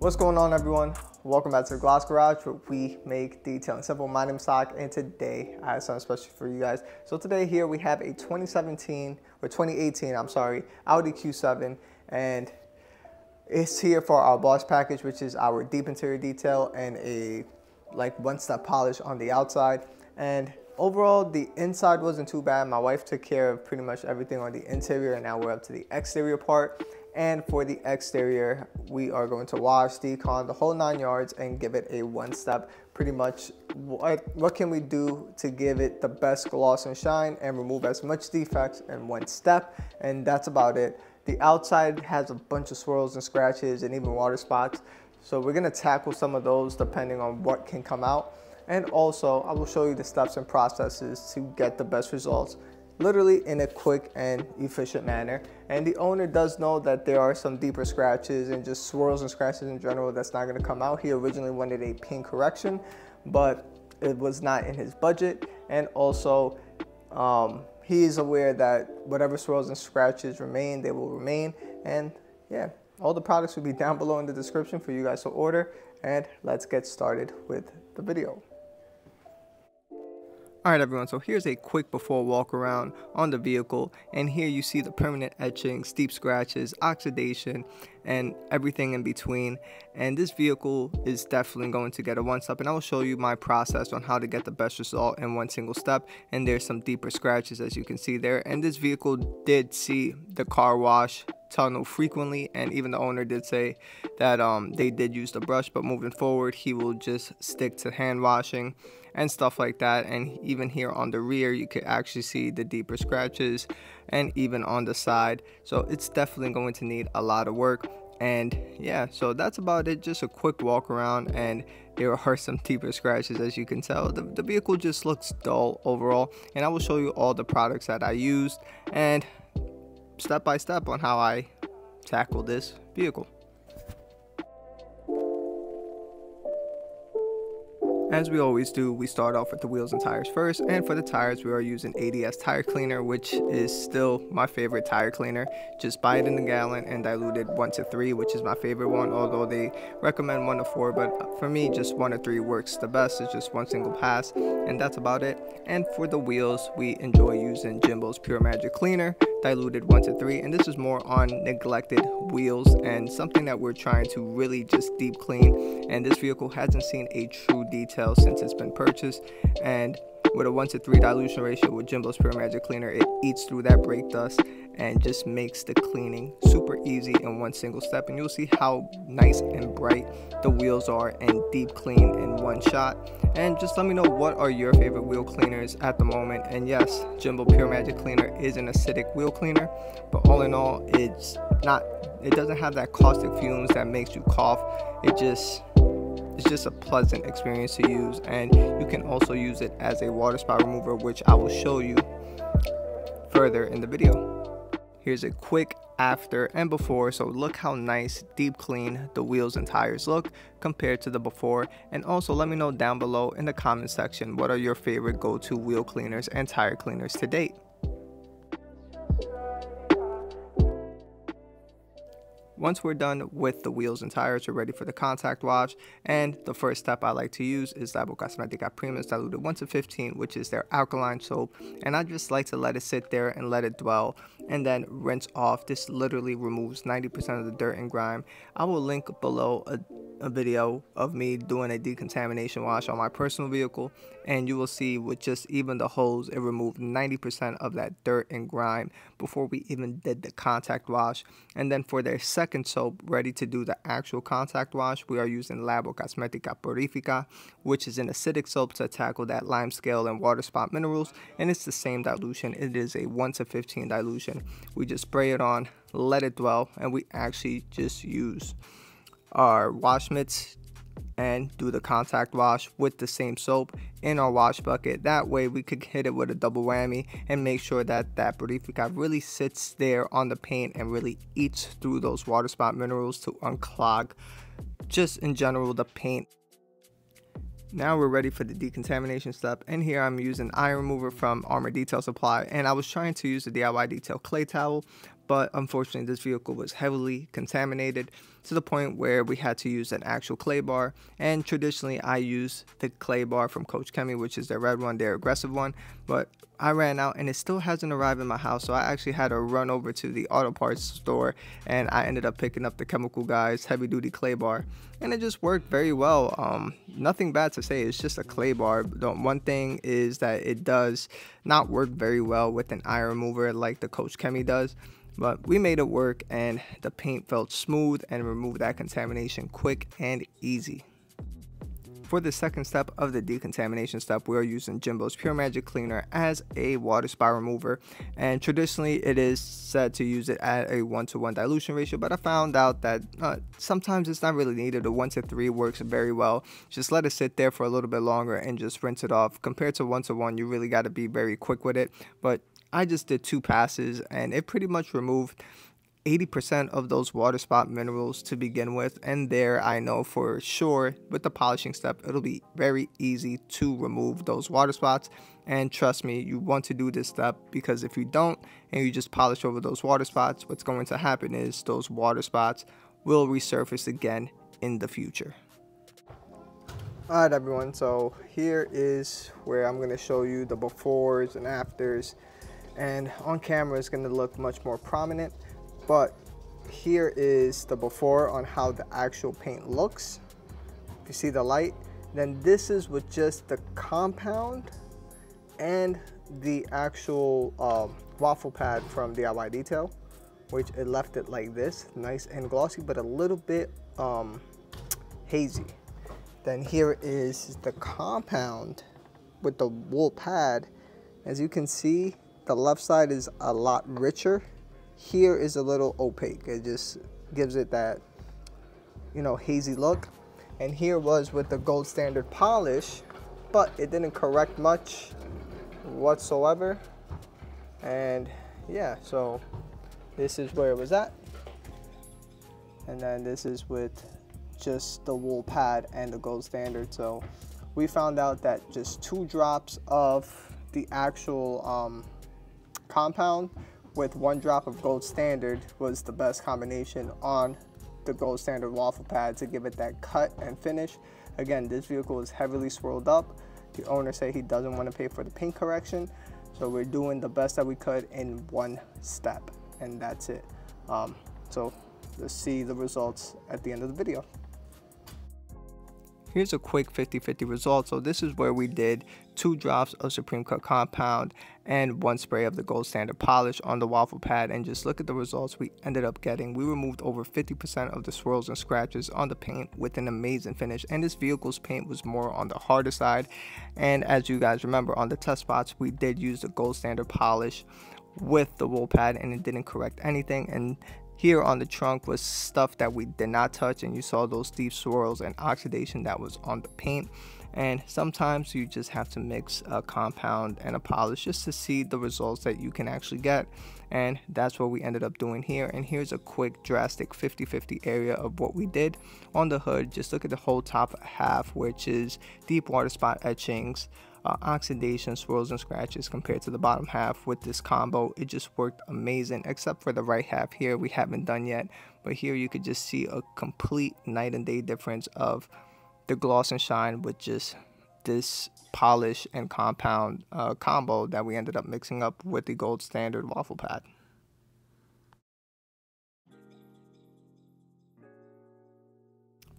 What's going on, everyone? Welcome back to the Gloss Garage, where we make detailing simple. My name's Sock, and today I have something special for you guys. So today here we have a 2018 Audi Q7, and it's here for our boss package, which is our deep interior detail and a one-step polish on the outside. And overall, the inside wasn't too bad. My wife took care of pretty much everything on the interior, and now we're up to the exterior part. And for the exterior, we are going to wash, decon, the whole 9 yards, and give it a one-step. Pretty much, what can we do to give it the best gloss and shine and remove as much defects in one step? And that's about it. The outside has a bunch of swirls and scratches and even water spots. So we're gonna tackle some of those depending on what can come out. And also, I will show you the steps and processes to get the best results, literally in a quick and efficient manner. And the owner does know that there are some deeper scratches and just swirls and scratches in general that's not going to come out. He originally wanted a paint correction, but it was not in his budget. And also, he is aware that whatever swirls and scratches remain, they will remain. And yeah, all the products will be down below in the description for you guys to order. And let's get started with the video. Alright everyone, so here's a quick before walk around on the vehicle, and here you see the permanent etching, steep scratches, oxidation, and everything in between. And this vehicle is definitely going to get a one-step, and I will show you my process on how to get the best result in one single step. And there's some deeper scratches, as you can see there, and this vehicle did see the car wash tunnel frequently, and even the owner did say that they did use the brush, but moving forward he will just stick to hand washing and stuff like that. And even here on the rear you can actually see the deeper scratches, and even on the side. So it's definitely going to need a lot of work. And yeah, so that's about it. Just a quick walk around, and there are some deeper scratches, as you can tell. The vehicle just looks dull overall, and I will show you all the products that I used and step by step on how I tackle this vehicle. As we always do, we start off with the wheels and tires first, and for the tires we are using ADS tire cleaner, which is still my favorite tire cleaner. Just buy it in the gallon and dilute it 1 to 3, which is my favorite one, although they recommend 1 to 4, but for me just 1 to 3 works the best. It's just one single pass, and that's about it. And for the wheels, we enjoy using Jimbo's Pure Magic Cleaner, diluted 1 to 3, and this is more on neglected wheels and something that we're trying to really just deep clean. And this vehicle hasn't seen a true detail since it's been purchased, and with a 1 to 3 dilution ratio with Jimbo's Pure Magic Cleaner, it eats through that brake dust and just makes the cleaning super easy in one single step. And you'll see how nice and bright the wheels are and deep clean in one shot. And just let me know, what are your favorite wheel cleaners at the moment? And yes, Jimbo Pure Magic Cleaner is an acidic wheel cleaner, but all in all, it doesn't have that caustic fumes that makes you cough. It's just a pleasant experience to use. And you can also use it as a water spot remover, which I will show you further in the video. Here's a quick after and before. So look how nice, deep clean the wheels and tires look compared to the before. And also let me know down below in the comment section, what are your favorite go-to wheel cleaners and tire cleaners to date. Once we're done with the wheels and tires, we're ready for the contact wash. And the first step I like to use is Labo Cosmetica Premium's diluted 1 to 15, which is their alkaline soap. And I just like to let it sit there and let it dwell, and then rinse off. This literally removes 90% of the dirt and grime. I will link below a video of me doing a decontamination wash on my personal vehicle, and you will see with just even the hose, it removed 90% of that dirt and grime before we even did the contact wash. And then for their second soap, ready to do the actual contact wash, we are using Labo Cosmetica Purifica, which is an acidic soap to tackle that lime scale and water spot minerals, and it's the same dilution. It is a 1 to 15 dilution. We just spray it on, let it dwell, and we actually just use our wash mitts and do the contact wash with the same soap in our wash bucket. That way we could hit it with a double whammy and make sure that that Purifica really sits there on the paint and really eats through those water spot minerals to unclog just in general the paint. Now we're ready for the decontamination step, and here I'm using iron remover from Armor Detail Supply, and I was trying to use the DIY Detail clay towel, but unfortunately this vehicle was heavily contaminated to the point where we had to use an actual clay bar. And traditionally I use the clay bar from Coach Chemi, which is their red one, their aggressive one, but I ran out and it still hasn't arrived in my house, so I actually had to run over to the auto parts store and I ended up picking up the Chemical Guys heavy duty clay bar, and it just worked very well. Nothing bad to say, it's just a clay bar. The one thing is that it does not work very well with an iron remover like the Coach Chemi does, but we made it work and the paint felt smooth and removed that contamination quick and easy. For the second step of the decontamination step, we are using Jimbo's Pure Magic Cleaner as a water spot remover, and traditionally it is said to use it at a 1-to-1 dilution ratio, but I found out that sometimes it's not really needed. A 1-to-3 works very well. Just let it sit there for a little bit longer and just rinse it off. Compared to 1-to-1, you really got to be very quick with it, but I just did 2 passes and it pretty much removed 80% of those water spot minerals to begin with, and there I know for sure with the polishing step it'll be very easy to remove those water spots. And trust me, you want to do this step, because if you don't and you just polish over those water spots, what's going to happen is those water spots will resurface again in the future. Alright everyone, so here is where I'm going to show you the befores and afters, and on camera it's going to look much more prominent. But here is the before on how the actual paint looks. If you see the light, then this is with just the compound and the actual waffle pad from DIY Detail, which it left it like this, nice and glossy, but a little bit hazy. Then here is the compound with the wool pad. As you can see, the left side is a lot richer. Here is a little opaque. It just gives it that, you know, hazy look. And here was with the gold standard polish, but it didn't correct much whatsoever. And yeah, so this is where it was at. And then this is with just the wool pad and the gold standard. So we found out that just 2 drops of the actual compound with 1 drop of gold standard was the best combination on the gold standard waffle pad to give it that cut and finish. Again, this vehicle is heavily swirled up. The owner said he doesn't want to pay for the paint correction, so we're doing the best that we could in 1 step, and that's it. So let's see the results at the end of the video. Here's a quick 50-50 result. So this is where we did 2 drops of Supreme Cut compound and 1 spray of the gold standard polish on the waffle pad, and just look at the results we ended up getting. We removed over 50% of the swirls and scratches on the paint with an amazing finish, and this vehicle's paint was more on the harder side. And as you guys remember, on the test spots we did use the gold standard polish with the wool pad and it didn't correct anything. And here on the trunk was stuff that we did not touch, and you saw those deep swirls and oxidation that was on the paint. And sometimes you just have to mix a compound and a polish just to see the results that you can actually get, and that's what we ended up doing here. And here's a quick drastic 50-50 area of what we did on the hood. Just look at the whole top half, which is deep water spot etchings, oxidation, swirls and scratches, compared to the bottom half with this combo. It just worked amazing, except for the right half here we haven't done yet, but here you could just see a complete night and day difference of the gloss and shine with just this polish and compound combo that we ended up mixing up with the gold standard waffle pad.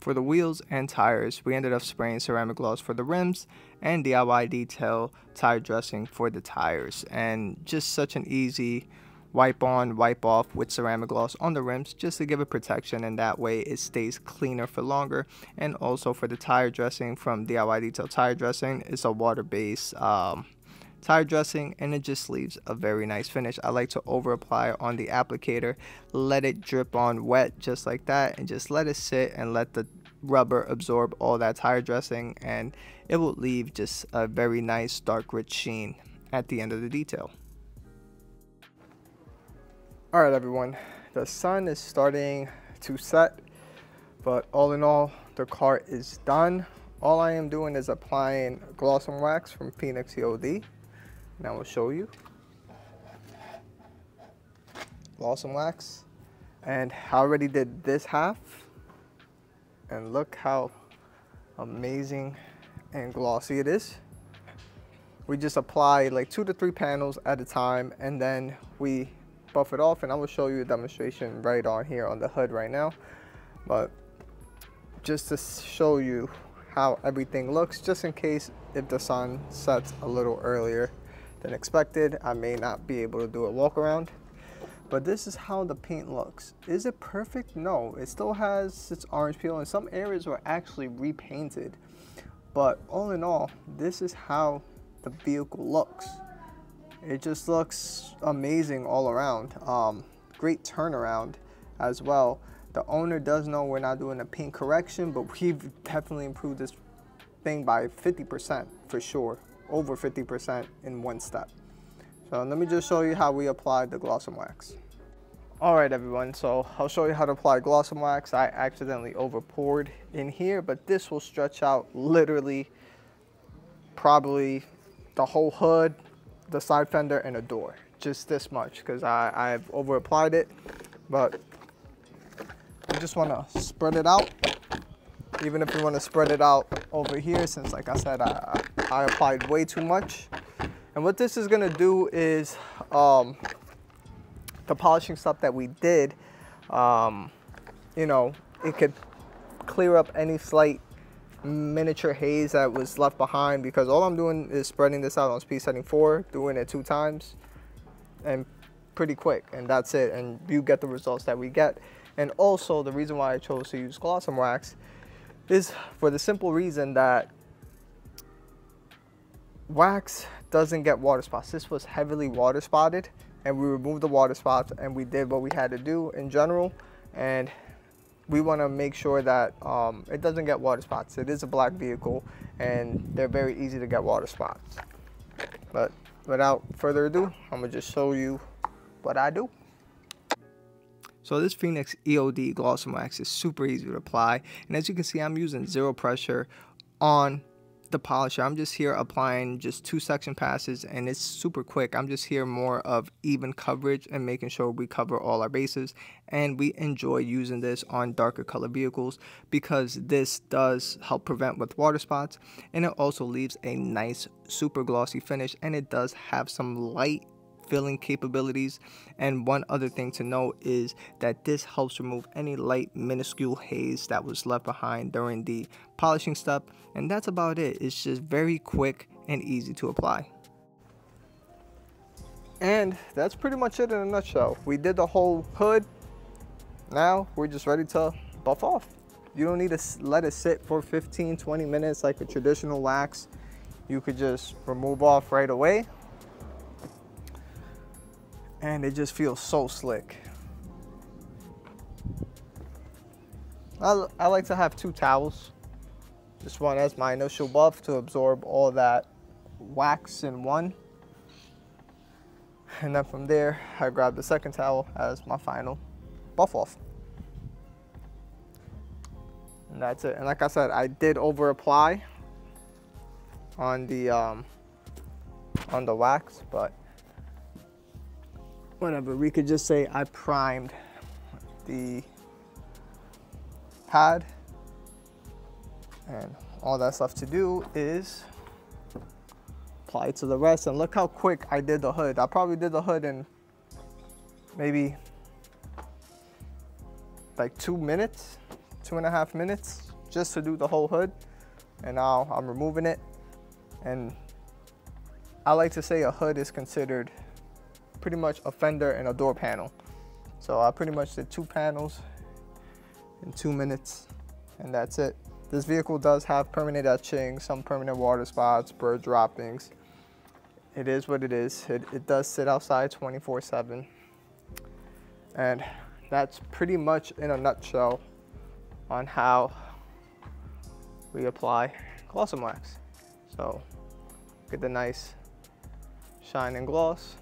For the wheels and tires, we ended up spraying ceramic gloss for the rims and DIY Detail tire dressing for the tires, and just such an easy wipe on, wipe off with ceramic gloss on the rims just to give it protection, and that way it stays cleaner for longer. And also for the tire dressing from DIY Detail tire dressing, it's a water-based tire dressing, and it just leaves a very nice finish. I like to over apply on the applicator, let it drip on wet just like that, and just let it sit and let the rubber absorb all that tire dressing, and it will leave just a very nice dark rich sheen at the end of the detail. Alright everyone, the sun is starting to set, but all in all the car is done. All I am doing is applying gloss and wax from Phoenix EOD. Now I'll show you. Gloss Wax. And I already did this half. And look how amazing and glossy it is. We just apply like 2 to 3 panels at a time, and then we buff it off, and I will show you a demonstration right on here on the hood right now. But just to show you how everything looks, just in case if the sun sets a little earlier than expected, I may not be able to do a walk around. But this is how the paint looks. Is it perfect? No, it still has its orange peel, and some areas were actually repainted. But all in all, this is how the vehicle looks. It just looks amazing all around. Great turnaround as well. The owner does know we're not doing a paint correction, but we've definitely improved this thing by 50% for sure, over 50% in one step. So let me just show you how we applied the Gloss Wax. All right, everyone, so I'll show you how to apply Gloss Wax. I accidentally over poured in here, but this will stretch out literally probably the whole hood, the side fender, and a door. Just this much, because I've over applied it. But you just want to spread it out. Even if you want to spread it out over here, since like I said, I applied way too much. And what this is going to do is the polishing stuff that we did, you know, it could clear up any slight miniature haze that was left behind, because all I'm doing is spreading this out on speed setting 4, doing it 2 times and pretty quick, and that's it, and you get the results that we get. And also the reason why I chose to use Gloss Wax is for the simple reason that wax doesn't get water spots. This was heavily water spotted, and we removed the water spots, and we did what we had to do in general, and we want to make sure that it doesn't get water spots. It is a black vehicle, and they're very easy to get water spots. But without further ado, I'm going to just show you what I do. So this Phoenix EOD Gloss Wax is super easy to apply, and as you can see, I'm using zero pressure on the polisher. I'm just here applying just 2 section passes, and it's super quick. I'm just here more of even coverage and making sure we cover all our bases, and we enjoy using this on darker color vehicles because this does help prevent with water spots, and it also leaves a nice super glossy finish, and it does have some light filling capabilities. And one other thing to note is that this helps remove any light minuscule haze that was left behind during the polishing step, and that's about it. It's just very quick and easy to apply. And that's pretty much it in a nutshell. We did the whole hood. Now we're just ready to buff off. You don't need to let it sit for 15-20 minutes like a traditional wax. You could just remove off right away, and it just feels so slick. I like to have 2 towels. This one as my initial buff to absorb all that wax in one. And then from there, I grab the second towel as my final buff off. And that's it. And like I said, I did over apply on the wax, but whatever, we could just say I primed the pad, and all that's left to do is apply it to the rest. And look how quick I did the hood. I probably did the hood in maybe like 2 minutes, 2.5 minutes just to do the whole hood. And now I'm removing it, and I like to say a hood is considered pretty much a fender and a door panel. So I pretty much did 2 panels in 2 minutes, and that's it. This vehicle does have permanent etching, some permanent water spots, bird droppings. It is what it is. It does sit outside 24/7. And that's pretty much in a nutshell on how we apply Gloss Wax. So get the nice shine and gloss.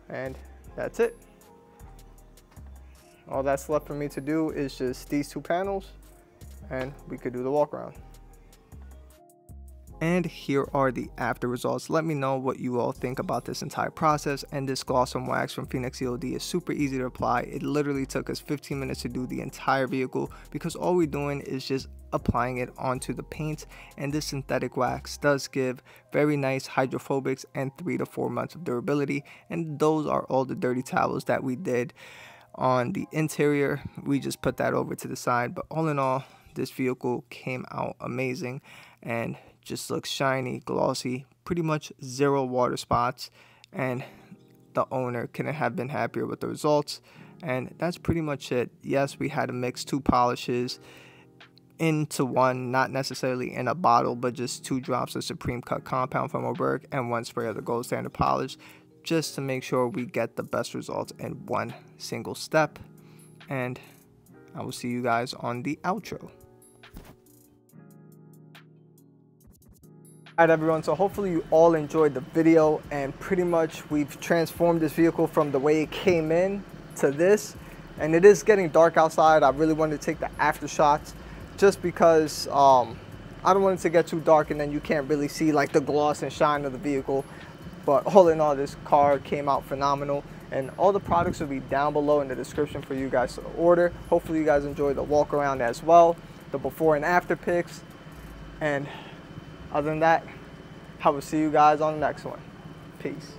And that's it. All that's left for me to do is just these 2 panels, and we could do the walk around. And here are the after results. Let me know what you all think about this entire process. And this gloss and wax from Phoenix EOD is super easy to apply. It literally took us 15 minutes to do the entire vehicle because all we're doing is just applying it onto the paint. And this synthetic wax does give very nice hydrophobics and 3 to 4 months of durability. And those are all the dirty towels that we did on the interior. We just put that over to the side, but all in all, this vehicle came out amazing and just looks shiny, glossy, pretty much 0 water spots, and the owner couldn't have been happier with the results. And that's pretty much it. Yes, we had to mix 2 polishes into one, not necessarily in a bottle, but just 2 drops of Supreme Cut compound from Oberg and 1 spray of the gold standard polish, just to make sure we get the best results in one single step. And I will see you guys on the outro. Alright everyone, so hopefully you all enjoyed the video, and pretty much we've transformed this vehicle from the way it came in to this. And it is getting dark outside. I really wanted to take the after shots just because I don't want it to get too dark and then you can't really see like the gloss and shine of the vehicle. But all in all, this car came out phenomenal, and all the products will be down below in the description for you guys to order. Hopefully you guys enjoy the walk around as well, the before and after pics. And other than that, I will see you guys on the next one. Peace.